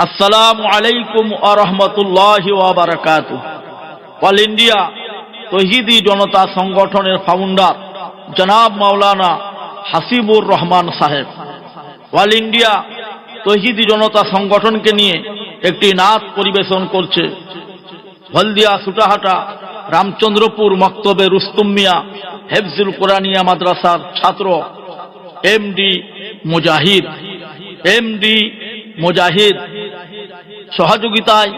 আসসালামু আলাইকুম ওয়া রাহমাতুল্লাহি ওয়া বারাকাতুহু। অল ইন্ডিয়া তৌহিদি জনতা সংগঠনের ফাউন্ডার জনাব মাওলানা হাসিবুর রহমান সাহেব অল ইন্ডিয়া তৌহিদি জনতা সংগঠনকে নিয়ে একটি নাত পরিবেশন করছে হলদিয়া সুটাহাটা রামচন্দ্রপুর মক্তবে রুস্তম মিয়া হেফজুল কোরআনিয়া মাদ্রাসার ছাত্র এমডি মুজাহিদ সহযোগিতায়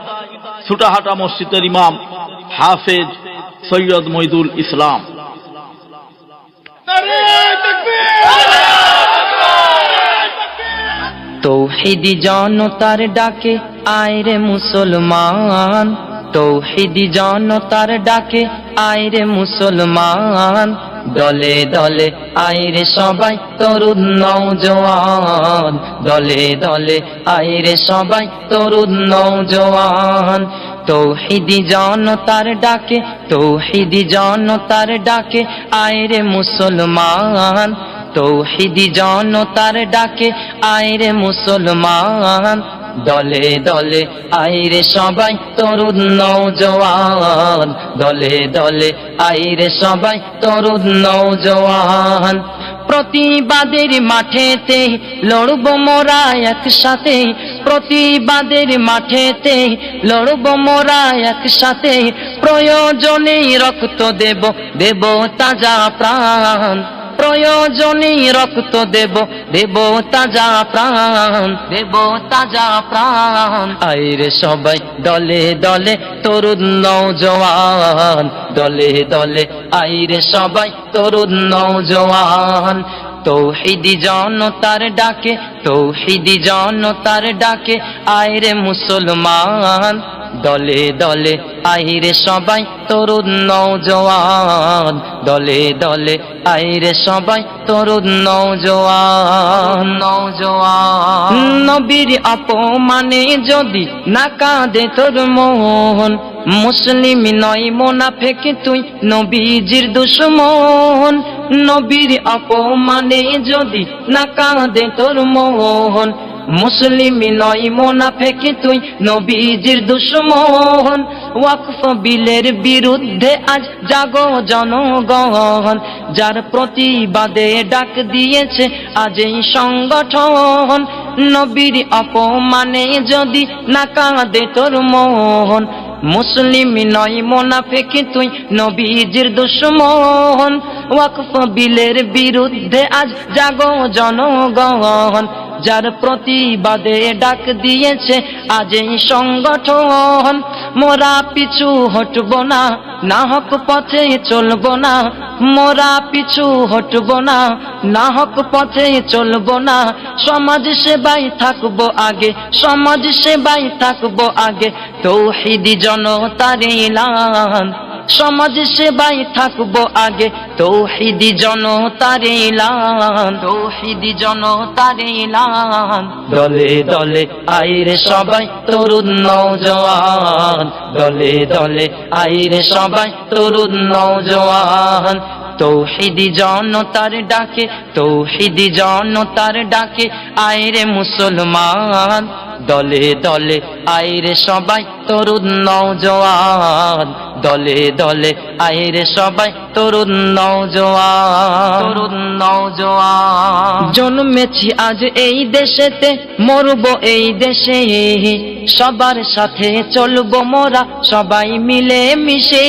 সুটাহাটা মসজিদের ইমাম হাফেজ সৈয়দ মইদুল ইসলাম। তৌহিদি জনতার ডাকে আয় রে মুসলমান, তৌহিদি জনতার ডাকে আয় রে মুসলমান, দলে দলে আয় রে সবাই তরুণ নওজওয়ান, দলে দলে আয় রে সবাই তরুণ নওজওয়ান। তৌহিদি জনতার ডাকে, তৌহিদি জনতার ডাকে আয় রে মুসলমান, তৌহিদি জনতার ডাকে আয় রে মুসলমান, দলে দলে আয় রে সবাই তরুণ নওজওয়ান, দলে দলে আয় রে সবাই তরুণ নওজওয়ান। প্রতিবাদের মাঠেতে লড়ব মোরা একসাথে, প্রতিবাদের মাঠেতে লড়ব মোরা একসাথে, প্রয়োজনে রক্ত দেব দেব তাজা প্রাণ, প্রয়োজনে রক্ত দেব দেব তাজা প্রাণ, দেব তাজা প্রাণ। আয় রে সবাই দলে দলে তরুণ নওজওয়ান, দলে দলে আয় রে সবাই তরুণ নওজওয়ান। তৌহিদি জনতার ডাকে, তৌহিদি জনতার ডাকে আয় রে মুসলমান, দলে দলে আয় রে সবাই তরুণ নওজওয়ান, দলে দলে আয় রে সবাই তরুণ নওজওয়ান, নওজওয়ান। নবীর অপমানে যদি না কাঁদে তোর মন, মুসলিম নয় মুনাফিক তুই নবীজির দুশমন, নবীর অপমানে যদি না কাঁদে তোর মন, মুসলিম নয় মুনাফিক তুই নবীজির দুশমন। ওয়াকফ বিলের বিরুদ্ধে আজ জাগো জনগণ, যার প্রতিবাদে ডাক দিয়েছে আজ এই সংগঠন, নবীর অপমানে যদি না কাঁদে তোর মন, মুসলিম নয় মুনাফিক তুই নবীজির দুশমন। ওয়াকফ বিলের বিরুদ্ধে আজ জাগো জনগণ, যার প্রতিবাদে ডাক দিয়েছে আজ এই সংগঠন। মোরা পিছু হটব না, না হক পথে চলব না, মোরা পিছু হটব না, না হক পথে চলব না, সমাজ সেবাই থাকবো আগে, সমাজ সেবাই থাকবো আগে, তৌহিদি জনতার এলান, সমাজ সেবাই থাকবো আগে, তৌহিদি জনতার এলান, তৌহিদি জনতার এলান। দলে দলে আয় রে সবাই তরুণ নওজওয়ান, দলে দলে আয় রে সবাই তরুণ নওজওয়ান। তৌহিদি জনতার ডাকে, তৌহিদি জনতার ডাকে আয় রে মুসলমান, দলে দলে আয় রে সবাই তরুণ নওজওয়ান, দলে দলে আয় রে সবাই তরুণ নওজওয়ান, তরুণ নওজওয়ান। জন্মেছি আজ এই দেশেতে, মরব এই দেশে, সবার সাথে চলবো মোরা সবাই মিলে মিশে।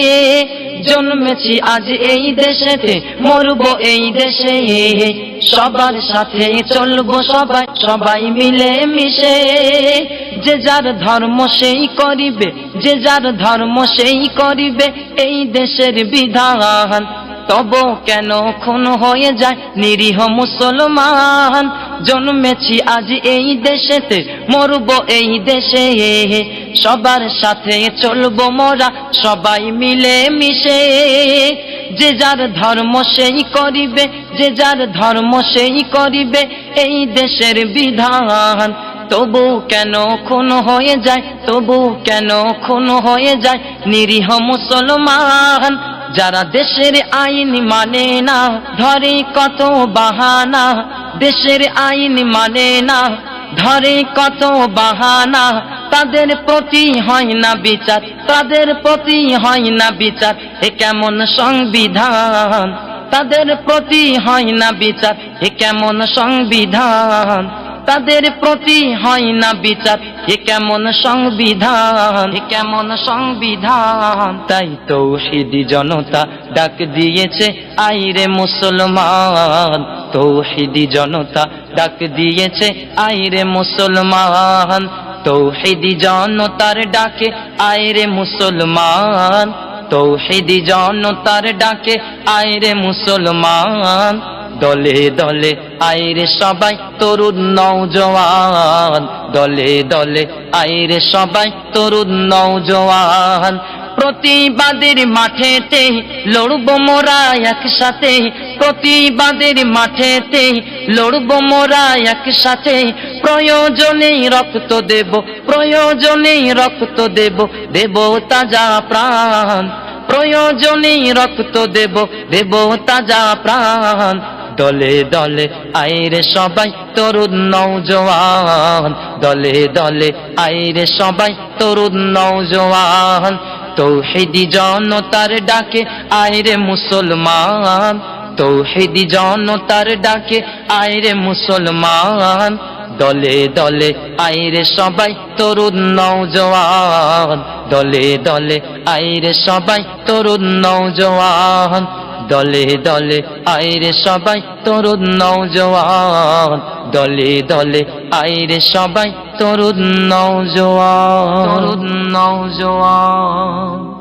জন্মেছি আজ এই দেশেতে, মরব এই দেশে, সবার সাথে চলবো সবাই সবাই মিলে মিশে। যে যার ধর্ম সেই করিবে, যে যার ধর্ম সেই করিবে, এই দেশের বিধান। তবু কেন খুন হয়ে যায় নিরীহ মুসলমান, জন্মেছি আজ এই দেশেতে, মরব এই দেশে, সবার সাথে চলবো মোরা সবাই মিলে মিশে। যে যার ধর্ম সেই করিবে, যে যার ধর্ম সেই করিবে, এই দেশের বিধান। তবু কেন খুন হয়ে যায়, তবু কেন খুন হয়ে যায় নিরীহ মুসলমান। যারা দেশের আইন মানে না, ধরে কত বাহানা, দেশের আইন মানে না, ধরে কত বাহানা, তাদের প্রতি হয় না বিচার, তাদের প্রতি হয় না বিচার, এ কেমন সংবিধান, তাদের প্রতি হয় না বিচার, এ কেমন সংবিধান, তাদের প্রতি হয় না বিচার, এ কেমন সংবিধান, এ কেমন সংবিধান। তাই তৌহিদি জনতা ডাক দিয়েছে আইরে মুসলমান, তৌহিদি জনতা ডাক দিয়েছে আইরে মুসলমান, তৌহিদি জনতার ডাকে আইরে মুসলমান, তৌহিদি জনতার ডাকে আইরে মুসলমান, দলে দলে আইরে সবাই তরুণ নওজওয়ান, দলে দলে আইরে সবাই তরুণ নওজওয়ান, প্রতিবাদের মাঠেতে লড়বো মোরা একসাথে, প্রতিবাদের মাঠেতে লড়বো মোরা একসাথে, প্রয়োজনে রক্ত দেব, প্রয়োজনে রক্ত দেব, দেব তাজা প্রাণ, প্রয়োজনে রক্ত দেব, দেব তাজা প্রাণ, দলে দলে আইরে সবাই তরুণ নওজওয়ান, দলে দলে আইরে সবাই তরুণ নওজওয়ান, তৌহিদি জনতার ডাকে আইরে মুসলমান, তৌহিদি জনতার ডাকে আইরে মুসলমান, দলে দলে আইরে সবাই তরুণ নওজওয়ান, দলে দলে আইরে সবাই তরুণ নওজওয়ান, দলে দলে আইরে সবাই তরুণ নওজওয়ান, দলে দলে আইরে সবাই তরুণ নওজওয়ান, তরুণ নওজওয়ান।